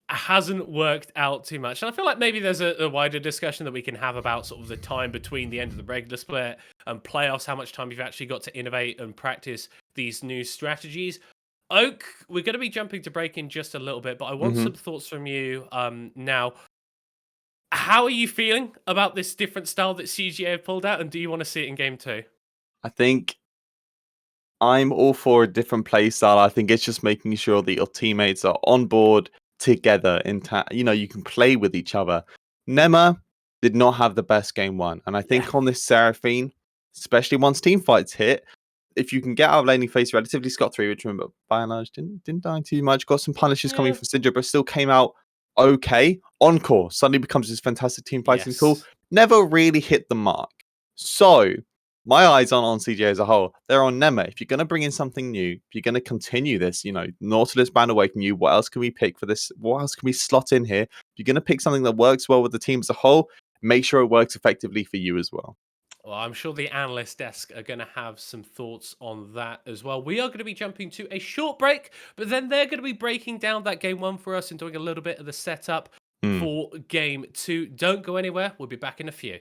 It hasn't worked out too much. And I feel like maybe there's a wider discussion that we can have about sort of the time between the end of the regular split and playoffs, how much time you've actually got to innovate and practice these new strategies. Oak, we're going to be jumping to break in just a little bit, but I want some thoughts from you now. How are you feeling about this different style that CGA have pulled out, and do you want to see it in game 2? I think I'm all for a different play style. I think it's just making sure that your teammates are on board together. You can play with each other. Nema did not have the best game 1. And I think on this Seraphine, especially once team fights hit, if you can get out of laning phase relatively scot-free, which remember, by and large, didn't die too much, got some punishes coming from Syndra, but still came out okay. Encore suddenly becomes this fantastic team fighting tool. Never really hit the mark. So my eyes aren't on CJ as a whole. They're on Nema. If you're going to bring in something new, if you're going to continue this, Nautilus Band Awaken you, what else can we pick for this? What else can we slot in here? If you're going to pick something that works well with the team as a whole, make sure it works effectively for you as well. Well, I'm sure the analyst desk are going to have some thoughts on that as well. We are going to be jumping to a short break, but then they're going to be breaking down that game 1 for us and doing a little bit of the setup for game 2. Don't go anywhere. We'll be back in a few.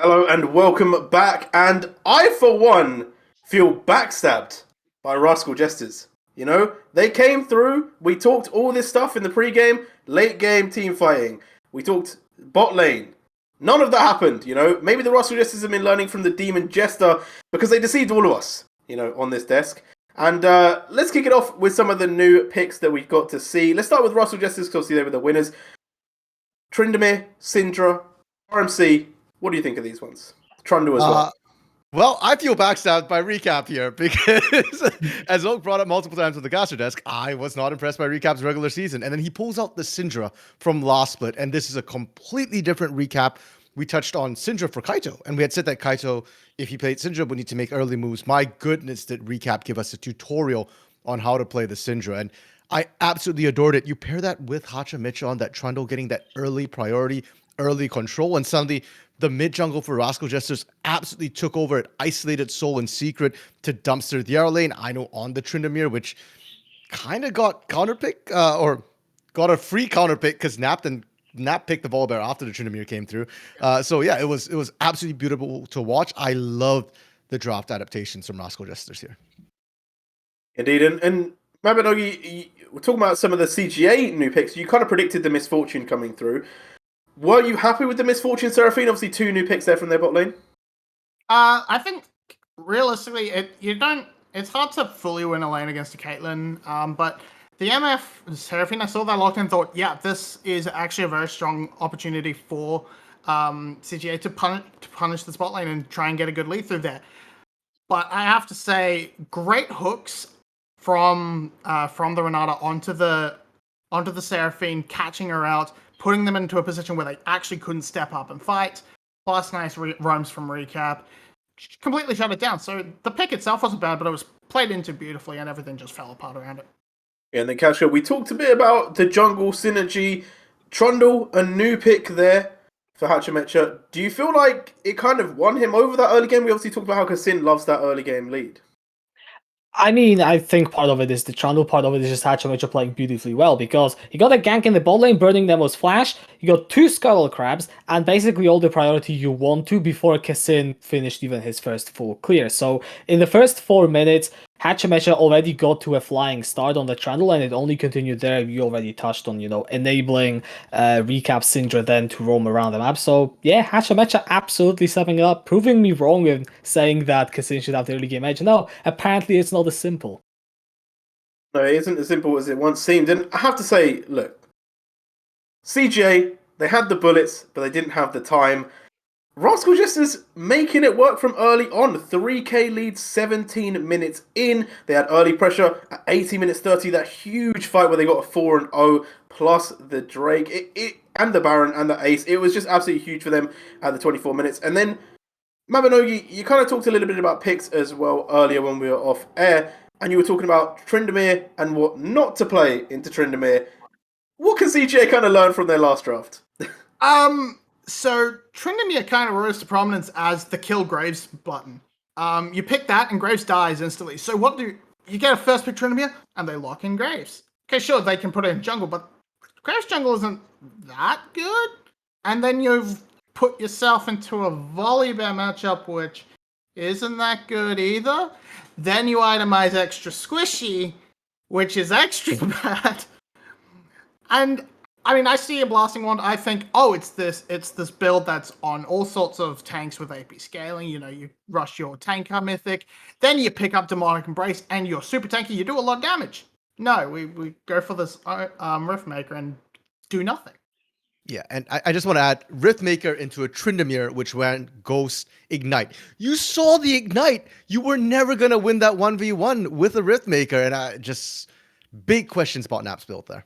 Hello and welcome back. And I, for one, feel backstabbed by Rascal Jesters. You know, they came through. We talked all this stuff in the pre-game, late game team fighting. We talked bot lane. None of that happened, you know. Maybe the Rascal Jesters have been learning from the Demon Jester because they deceived all of us, you know, on this desk. And let's kick it off with some of the new picks that we've got to see. Let's start with Rascal Jesters because obviously they were the winners. Tryndamere, Syndra, RMC. What do you think of these ones? Trundle as well. Well, I feel backstabbed by Recap here because, as Oak brought up multiple times on the caster desk, I was not impressed by Recap's regular season. And then he pulls out the Syndra from last split, and this is a completely different Recap. We touched on Syndra for Kaito, and we had said that Kaito, if he played Syndra, would need to make early moves. My goodness, did Recap give us a tutorial on how to play the Syndra, and I absolutely adored it. You pair that with Hachimecha on that Trundle getting that early priority, early control, and suddenly the mid jungle for Rascal Jesters absolutely took over. It isolated Soul in secret to dumpster the air lane. I know on the Tryndamere, which kind of got counterpick or got a free counterpick because Nap picked the Volibear after the Tryndamere came through. So yeah, it was absolutely beautiful to watch. I loved the draft adaptations from Rascal Jesters here. Indeed, and Mabinogi, we're talking about some of the CGA new picks. You kind of predicted the Misfortune coming through. Were you happy with the Misfortune Seraphine? Obviously, 2 new picks there from their bot lane. I think realistically, it's hard to fully win a lane against a Caitlyn. But the MF Seraphine, I saw that locked in and thought, yeah, this is actually a very strong opportunity for CGA to punish the spot lane and try and get a good lead through there. But I have to say, great hooks from the Renata onto the Seraphine, catching her out, putting them into a position where they actually couldn't step up and fight, plus nice roams from Recap. Completely shut it down. So the pick itself wasn't bad, but it was played into beautifully and everything just fell apart around it. Yeah, and then Kashka, we talked a bit about the jungle synergy. Trundle, a new pick there for Hachimecha. Do you feel like it kind of won him over that early game? We obviously talked about how Kassin loves that early game lead. I mean, I think part of it is the Trundle, part of it is just Hachimecha playing beautifully well, because he got a gank in the bot lane, burning them was flash, you got 2 Scuttle Crabs, and basically all the priority you want to before Kassin finished even his first full clear. So in the first 4 minutes, Hachimecha already got to a flying start on the Trundle, and it only continued there. You already touched on, enabling Recap Syndra then to roam around the map. So yeah, Hachimecha absolutely stepping up, proving me wrong in saying that Kassin should have the early game edge. No, apparently it's not as simple. No, it isn't as simple as it once seemed. And I have to say, look, CGA, they had the bullets, but they didn't have the time. Rascal Jesters making it work from early on. 3k lead 17 minutes in. They had early pressure at 80 minutes 30. That huge fight where they got a 4-0 plus the Drake and the Baron and the Ace. It was just absolutely huge for them at the 24 minutes. And then, Mabinogi, you kind of talked a little bit about picks as well earlier when we were off air. And you were talking about Tryndamere and what not to play into Tryndamere. What can CGA kind of learn from their last draft? So Tryndamere kind of rose to prominence as the kill Graves button. You pick that and Graves dies instantly. So what do you get? A first pick Tryndamere and they lock in Graves. Okay, sure, they can put it in jungle, but Graves jungle isn't that good. And then you've put yourself into a Volibear matchup, which isn't that good either. Then you itemize extra squishy, which is extra bad. And I mean, I see a blasting wand. I think, oh, it's this build that's on all sorts of tanks with AP scaling. You rush your tanker mythic, then you pick up demonic embrace, and you're super tanky. You do a lot of damage. No, we go for this Riftmaker and do nothing. Yeah, and I just want to add Riftmaker into a Tryndamere, which went Ghost Ignite. You saw the Ignite. You were never going to win that 1v1 with a Riftmaker, and just big questions about Nap's build there.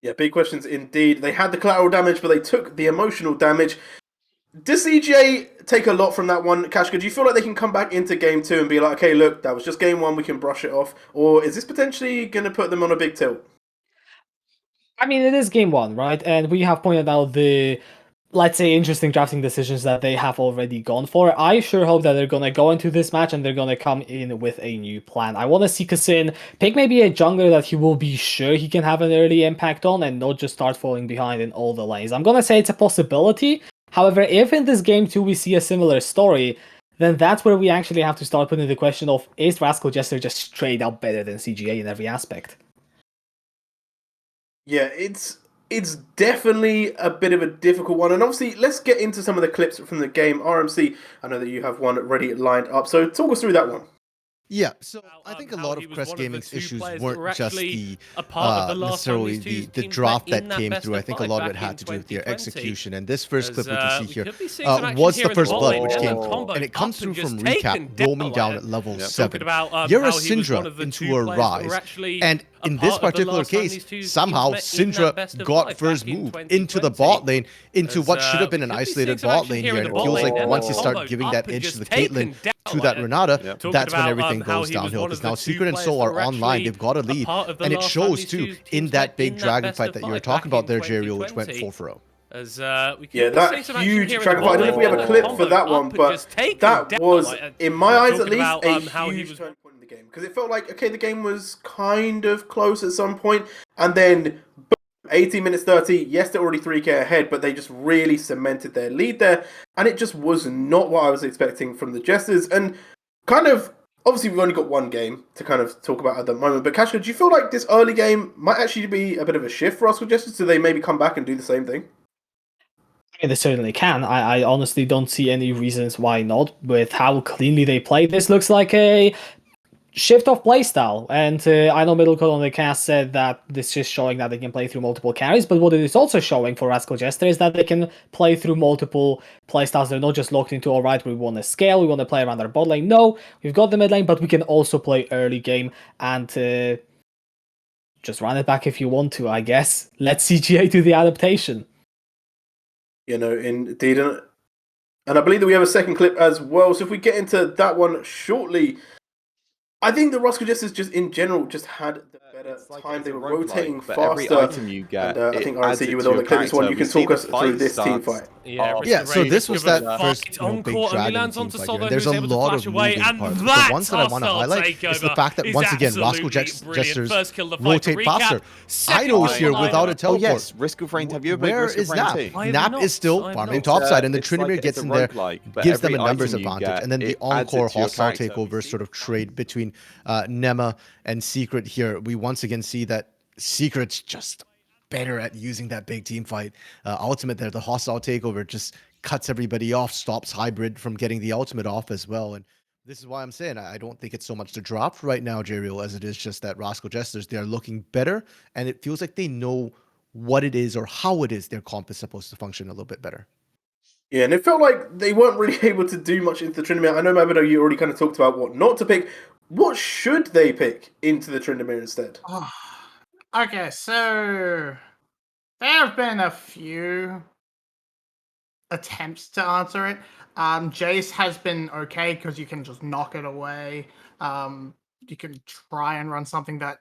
Yeah, big questions indeed. They had the collateral damage, but they took the emotional damage. Does CJ take a lot from that one, Kashka? Do you feel like they can come back into game 2 and be like, okay, look, that was just game 1, we can brush it off? Or is this potentially going to put them on a big tilt? I mean, it is game 1, right? And we have pointed out the, let's say, interesting drafting decisions that they have already gone for. I sure hope that they're going to go into this match and they're going to come in with a new plan. I want to see Kassin pick maybe a jungler that he will be sure he can have an early impact on and not just start falling behind in all the lanes. I'm going to say it's a possibility, However, if in this game too we see a similar story, then that's where we actually have to start putting the question of, is Rascal Jester just straight up better than CGA in every aspect? Yeah, it's definitely a bit of a difficult one, and obviously let's get into some of the clips from the game. RMC, I know that you have one ready lined up, so talk us through that one. Yeah, so I think a lot of Crest Gaming's issues weren't just the necessarily the draft that came through. I think a lot of it had to do with their execution. And this first clip we can see here was the first blood which came through, and it comes through from Recap roaming down at level 7. Yura Syndra into a rise, and in this particular case, somehow Syndra got first move into the bot lane, into what should have been an isolated bot lane here. And it feels like once you start giving that edge to the Caitlyn, to that Renata, that's when everything goes downhill, because now Secret and Soul are online, they've got a lead, and it shows too in that big dragon fight that you were talking about there, Jeriel, which went 4-0. That huge dragon fight. I don't know if we have a clip for that one, but that was, in my eyes at least, a huge turning point in the game, because it felt like, okay, the game was kind of close at some point, and then boom, 18 minutes 30, yes, they're already 3k ahead, but they just really cemented their lead there, and it just was not what I was expecting from the Jesters. And kind of, obviously we've only got one game to kind of talk about at the moment, but Kashka, do you feel like this early game might actually be a bit of a shift for Rascal Jesters? Do they maybe come back and do the same thing? I mean, they certainly can. I honestly don't see any reasons why not. With how cleanly they play, this looks like a shift of playstyle. And I know Middlecode on the cast said that this is showing that they can play through multiple carries, but what it is also showing for Rascal Jester is that they can play through multiple playstyles. They're not just locked into, alright, we want to scale, we want to play around our bot lane. No, we've got the mid lane, but we can also play early game and just run it back if you want to, I guess. Let CGA do the adaptation. You know, indeed. And I believe that we have a second clip as well, so if we get into that one shortly, I think the Rascal Jesters just in general just had the better time. They were rotating faster. Every item you get, and I think RNC, you with all the clips one, you can talk us through this team fight. Yeah, so this was that first big dragon team fight here. And there's a lot of moving parts. The ones that I want to highlight is the fact that, once again, Rascal Jesters rotate faster. Ido's here without a teleport. Oh yes, Risk of Rain. Have you ever played Risk of Rain too? Nap is still farming topside, and the Tryndamere gets in there, gives them a numbers advantage, and then the Encore hostile takeover sort of trade between Nema and Secret here. We once again see that Secret's just better at using that big team fight. Ultimate there, the hostile takeover just cuts everybody off, stops Hybrid from getting the ultimate off as well. And this is why I'm saying I don't think it's so much the drop right now, Jeriel, as it is just that Rascal Jesters, they are looking better, and it feels like they know what it is or how it is their comp is supposed to function a little bit better. Yeah, and it felt like they weren't really able to do much into the Tryndamere. I know, Mabido, you already kind of talked about what not to pick. What should they pick into the Tryndamere instead? Okay, so there have been a few attempts to answer it. Jace has been okay because you can just knock it away. You can try and run something that,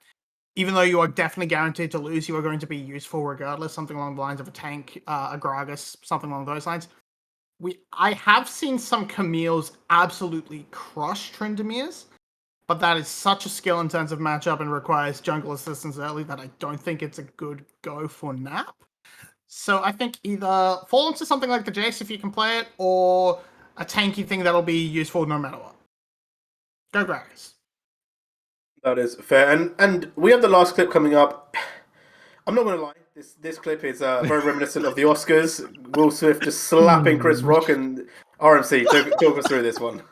even though you are definitely guaranteed to lose, you are going to be useful regardless. Something along the lines of a tank, a Gragas, something along those lines. I have seen some Camille's absolutely crush Tryndameres, but that is such a skill in terms of matchup and requires jungle assistance early that I don't think it's a good go for Nap. So I think either fall into something like the Jace if you can play it, or a tanky thing that'll be useful no matter what. Go Gragas. That is fair. And we have the last clip coming up. I'm not going to lie. This clip is very reminiscent of the Oscars. Will Smith just slapping Chris Rock, and RMC, talk us through this one.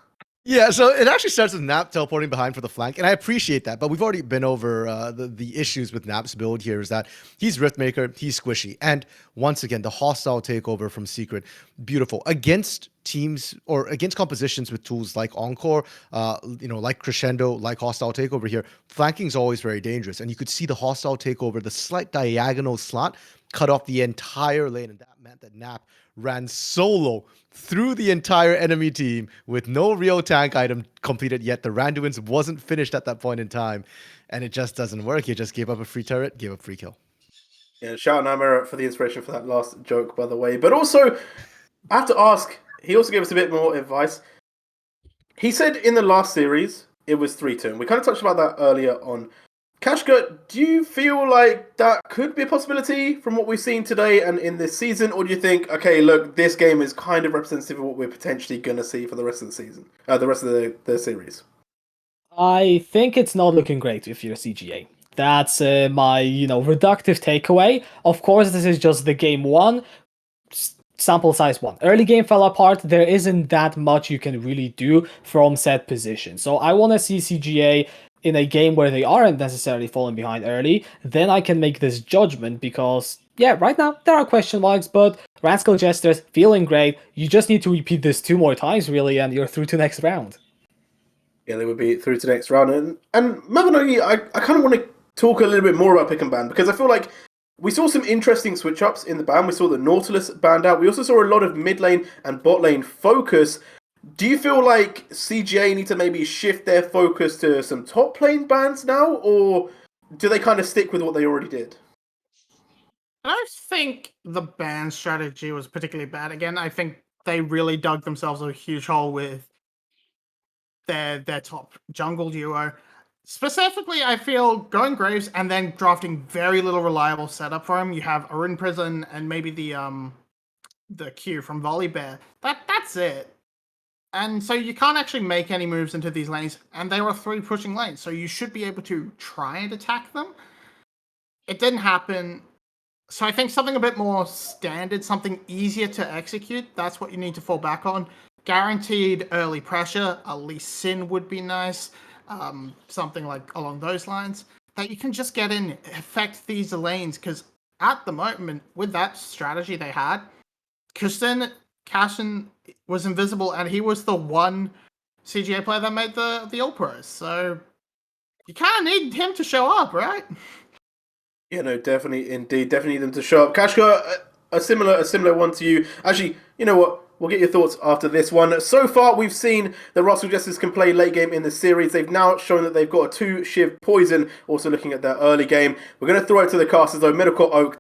Yeah, so it actually starts with Nap teleporting behind for the flank, and I appreciate that, but we've already been over the issues with Nap's build here is that he's Riftmaker, he's squishy, and once again, the hostile takeover from Secret, beautiful. Against teams, or against compositions with tools like Encore, like Crescendo, like hostile takeover here, flanking is always very dangerous, and you could see the hostile takeover, the slight diagonal slot, cut off the entire lane, and that meant that Nap ran solo through the entire enemy team with no real tank item completed yet. The Randuin's wasn't finished at that point in time, and it just doesn't work. He just gave up a free turret, gave up free kill. Yeah, shout out Namera for the inspiration for that last joke, by the way. But also, I have to ask, he also gave us a bit more advice. He said in the last series, it was 3-2, and we kind of touched about that earlier on. Kashka, do you feel like that could be a possibility from what we've seen today and in this season, or do you think, okay, look, this game is kind of representative of what we're potentially going to see for the rest of the season, the rest of the series? I think it's not looking great if you're CGA. That's my, reductive takeaway. Of course, this is just the game one, sample size one. Early game fell apart. There isn't that much you can really do from set position. So I want to see CGA in a game where they aren't necessarily falling behind early. Then I can make this judgment because, yeah, right now there are question marks, but Rascal Jesters feeling great. You just need to repeat this 2 more times, really, and you're through to next round. Yeah, they would be through to the next round. And Mavanogi, I kind of want to talk a little bit more about pick and ban because I feel like we saw some interesting switch ups in the ban. We saw the Nautilus banned out. We also saw a lot of mid lane and bot lane focus. Do you feel like CGA need to maybe shift their focus to some top lane bans now, or do they kind of stick with what they already did? I don't think the ban strategy was particularly bad. Again, I think they really dug themselves a huge hole with their top jungle duo. Specifically, I feel going Graves and then drafting very little reliable setup for him. You have Arun Prison and maybe the Q from Volley Bear. That's it. And so you can't actually make any moves into these lanes, and they were 3 pushing lanes, so you should be able to try and attack them. It didn't happen. So I think something a bit more standard, something easier to execute, that's what you need to fall back on. Guaranteed early pressure, at least Sin would be nice. Something like along those lines. That you can just get in, affect these lanes, because at the moment, with that strategy they had, Cashin was invisible, and he was the one CGA player that made the All-Pros. So you kind of need him to show up, right? Yeah, no, definitely, indeed, definitely need them to show up. Kashka, a similar one to you. Actually, you know what? We'll get your thoughts after this one. So far, we've seen the Rascal Jesters can play late game in the series. They've now shown that they've got a 2 Shiv Poison. Also looking at their early game. We're going to throw it to the casters, though. Medical Oak